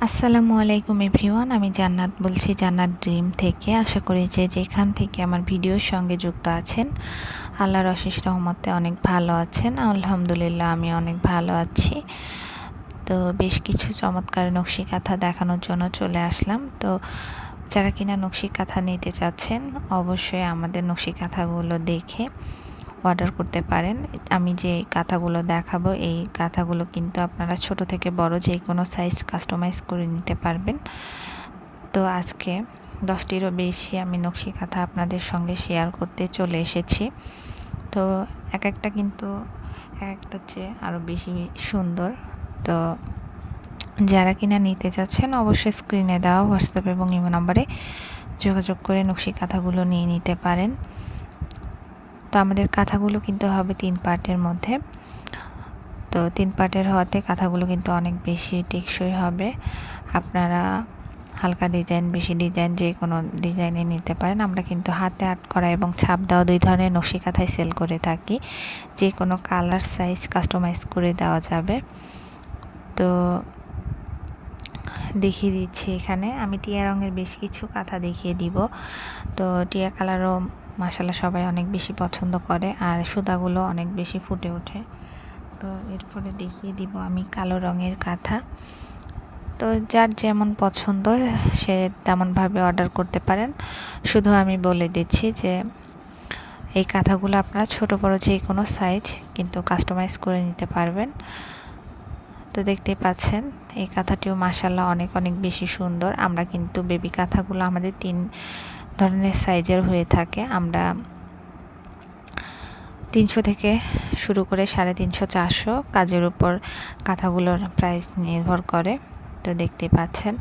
আসসালামু আলাইকুম এভরিওয়ান, আমি জান্নাত বলছি জান্নাত ড্রিম থেকে। আশা করি যে যেখান থেকে আমার ভিডিওর সঙ্গে যুক্ত আছেন আল্লাহর অশেষ রহমতে অনেক ভালো আছেন। আলহামদুলিল্লাহ আমি অনেক ভালো আছি। তো বেশ কিছু চমৎকার নকশি কাঁথা দেখানোর জন্য চলে আসলাম। তো যারা কিনা নকশি কাঁথা নিতে চাচ্ছেন অবশ্যই আমাদের নকশি কাঁথাগুলো দেখে অর্ডার করতে পারেন। আমি যে কাঁথাগুলো দেখাবো এই কাঁথাগুলো কিন্তু আপনারা ছোট থেকে বড় যে কোনো সাইজ কাস্টমাইজ করে নিতে পারবেন। তো আজকে 10টিরও বেশি আমি নকশি কাঁথা আপনাদের সঙ্গে শেয়ার করতে চলে এসেছি। তো এক একটা কিন্তু এক একটা চেয়ে আরও বেশি সুন্দর। তো যারা কিনা নিতে চাচ্ছেন অবশ্যই স্ক্রিনে দেওয়া হোয়াটসঅ্যাপ এবং ইমো নম্বরে যোগাযোগ করে নকশি কাঁথাগুলো নিয়ে নিতে পারেন। তো আমাদের কাঁথাগুলো কিন্তু হবে 3 পার্টের মধ্যে। তো 3 পার্টের হওয়াতে কাঁথাগুলো কিন্তু অনেক বেশি টেকসই হবে। আপনারা হালকা ডিজাইন, বেশি ডিজাইন যে কোনো ডিজাইনে নিতে পারেন। আমরা কিন্তু হাতে আর্ট করা এবং ছাপ দেওয়া 2 ধরনের নকশি কাঁথাই সেল করে থাকি। যে কোনো কালার সাইজ কাস্টমাইজ করে দেওয়া যাবে। তো দেখিয়ে দিচ্ছি, এখানে আমি টিয়া রঙের বেশ কিছু কাঁথা দেখিয়ে দিব। তো টিয়া কালারও মাশাআল্লাহ সবাই অনেক বেশি পছন্দ করে আর সুতাগুলো অনেক বেশি ফুটে ওঠে। তো এরপরে দেখিয়ে দিব আমি কালো রঙের কাঁথা। তো যার যেমন পছন্দ সে তেমনভাবে অর্ডার করতে পারেন। শুধু আমি বলে দিচ্ছি যে এই কাঁথাগুলো আপনারা ছোট বড় যে কোনো সাইজ কিন্তু কাস্টমাইজ করে নিতে পারবেন। তো দেখতেই পাচ্ছেন এই কাঁথাটিও মাশাআল্লাহ অনেক অনেক বেশি সুন্দর। আমরা কিন্তু বেবি কাঁথাগুলো আমাদের 3 ধরনের সাইজের হয়ে থাকে। আমরা 300 থেকে শুরু করে 350, 400 কাজের উপর কাঁথাগুলোর প্রাইস নির্ভর করে। তো দেখতে পাচ্ছেন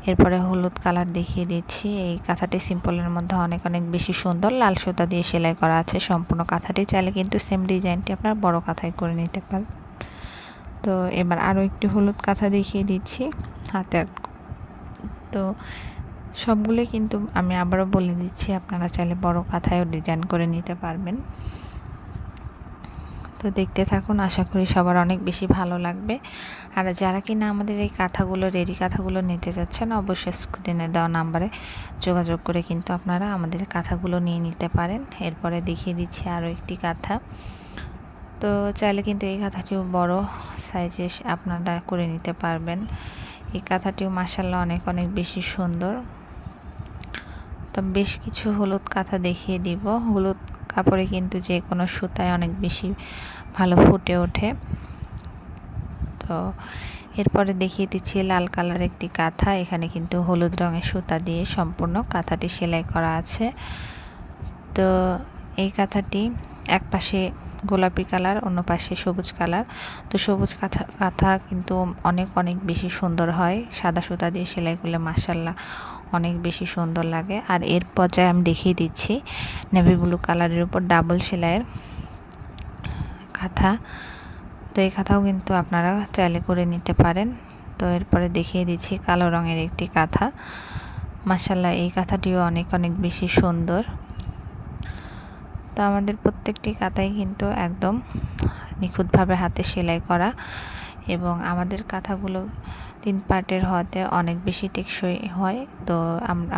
এরপরে হলুদ কালার দেখিয়ে দিচ্ছি। এই কাঁথাটি সিম্পলের মধ্যে অনেক অনেক বেশি সুন্দর, লাল সুতা দিয়ে সেলাই করা আছে সম্পূর্ণ কাঁথাটি। চাইলে কিন্তু সেম ডিজাইনটি আপনার বড় কাঁথায় করে নিতে পারেন। তো এবার আরও একটি হলুদ কাঁথা দেখিয়ে দিচ্ছি হাতের। তো সবগুলো কিন্তু আমি আবারও বলে দিচ্ছি আপনারা চাইলে বড় কাঁথায়ও ডিজাইন করে নিতে পারবেন। তো দেখতে থাকুন, আশা করি সবার অনেক বেশি ভালো লাগবে। আর যারা কিনা আমাদের এই কাঁথাগুলো রেডি কাঁথাগুলো নিতে যাচ্ছেন অবশ্যই স্ক্রিনে দেওয়া নাম্বারে যোগাযোগ করে কিন্তু আপনারা আমাদের কাঁথাগুলো নিয়ে নিতে পারেন। এরপরে দেখিয়ে দিচ্ছি আরও একটি কাঁথা। তো চাইলে কিন্তু এই কাঁথাটিও বড় সাইজে আপনারা করে নিতে পারবেন। এই কাঁথাটিও মাশাআল্লাহ অনেক অনেক বেশি সুন্দর। তো বেশ কিছু হলুদ কাঁথা দেখিয়ে দিব। হলুদ কাপড়ে কিন্তু যে কোনো সুতায় অনেক বেশি ভালো ফুটে ওঠে। তো এরপরে দেখিয়ে দিচ্ছি লাল কালার একটি কাঁথা। এখানে কিন্তু হলুদ রঙের সুতা দিয়ে সম্পূর্ণ কাঁথাটি সেলাই করা আছে। তো এই কাঁথাটি এক পাশে গোলাপি কালার, অন্য পাশে সবুজ কালার। তো সবুজ কাঁথা কিন্তু অনেক অনেক বেশি সুন্দর হয়, সাদা সুতা দিয়ে সেলাই করলে মাশাআল্লাহ অনেক বেশি সুন্দর লাগে। আর এর পর্যায়ে আমি দেখিয়ে দিচ্ছি নেভি ব্লু কালারের উপর ডাবল সেলাইয়ের কাঁথা। তো এই কাঁথাও কিন্তু আপনারা চাইলে করে নিতে পারেন। তো এরপরে দেখিয়ে দিচ্ছি কালো রঙের একটি কাঁথা। মাশাআল্লাহ এই কাঁথাটিও অনেক অনেক বেশি সুন্দর। তো আমাদের প্রত্যেকটি কাঁথাই কিন্তু একদম নিখুঁতভাবে হাতে সেলাই করা এবং আমাদের কাঁথাগুলো 3 পার্টের হওয়াতে অনেক বেশি টেকসই হয়। তো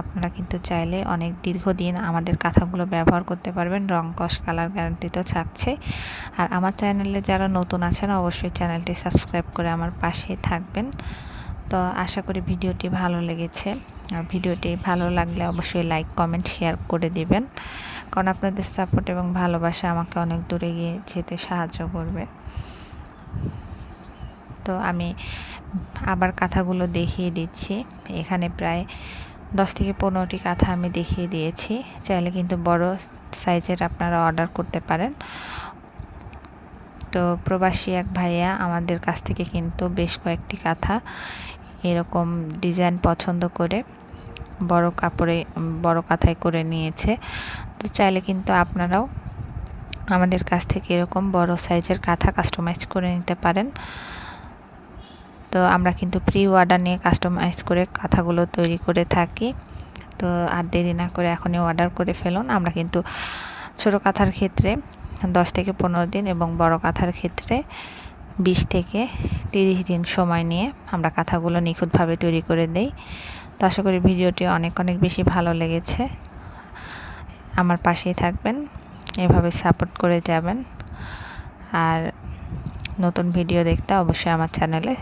আপনারা কিন্তু চাইলে অনেক দীর্ঘদিন আমাদের কাঁথাগুলো ব্যবহার করতে পারবেন। রং কস কালার গ্যারান্টি তো থাকছে। আর আমার চ্যানেলে যারা নতুন আছেন অবশ্যই চ্যানেলটি সাবস্ক্রাইব করে আমার পাশে থাকবেন। তো আশা করি ভিডিওটি ভালো লেগেছে। আর ভিডিওটি ভালো লাগলে অবশ্যই লাইক, কমেন্ট, শেয়ার করে দিবেন, কারণ আপনাদের সাপোর্ট এবং ভালোবাসা আমাকে অনেক দূরে গিয়ে যেতে সাহায্য করবে। তো আমি আবার কাঁথাগুলো দেখিয়ে দিচ্ছি। এখানে প্রায় 10 থেকে 15টি কাঁথা আমি দেখিয়ে দিয়েছি। চাইলে কিন্তু বড় সাইজের আপনারা অর্ডার করতে পারেন। তো প্রবাসী এক ভাইয়া আমাদের কাছ থেকে কিন্তু বেশ কয়েকটি কাঁথা এরকম ডিজাইন পছন্দ করে বড় কাপড়ে বড় কাঁথায় করে নিয়েছে। তো চাইলে কিন্তু আপনারাও আমাদের কাছ থেকে এরকম বড় সাইজের কাঁথা কাস্টমাইজ করে নিতে পারেন। তো আমরা কিন্তু প্রি অর্ডার নিয়ে কাস্টমাইজ করে কাঁথাগুলো তৈরি করে থাকি। তো আর দেরি না করে এখনই অর্ডার করে ফেলুন। আমরা কিন্তু ছোটো কাঁথার ক্ষেত্রে 10 থেকে 15 দিন এবং বড় কাঁথার ক্ষেত্রে 20 থেকে 30 দিন সময় নিয়ে আমরা কাঁথাগুলো নিখুঁতভাবে তৈরি করে দেই। তো আশা করি ভিডিওটি অনেক বেশি ভালো লেগেছে। আমার পাশেই থাকবেন, এভাবে সাপোর্ট করে যাবেন। আর নতুন ভিডিও দেখতে অবশ্যই আমার চ্যানেলে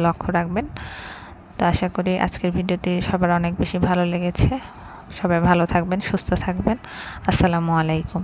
লক্ষ্য রাখবেন। তো আশা করি আজকের ভিডিওটি সবার অনেক বেশি ভালো লেগেছে। সবাই ভালো থাকবেন, সুস্থ থাকবেন। আসসালামু আলাইকুম।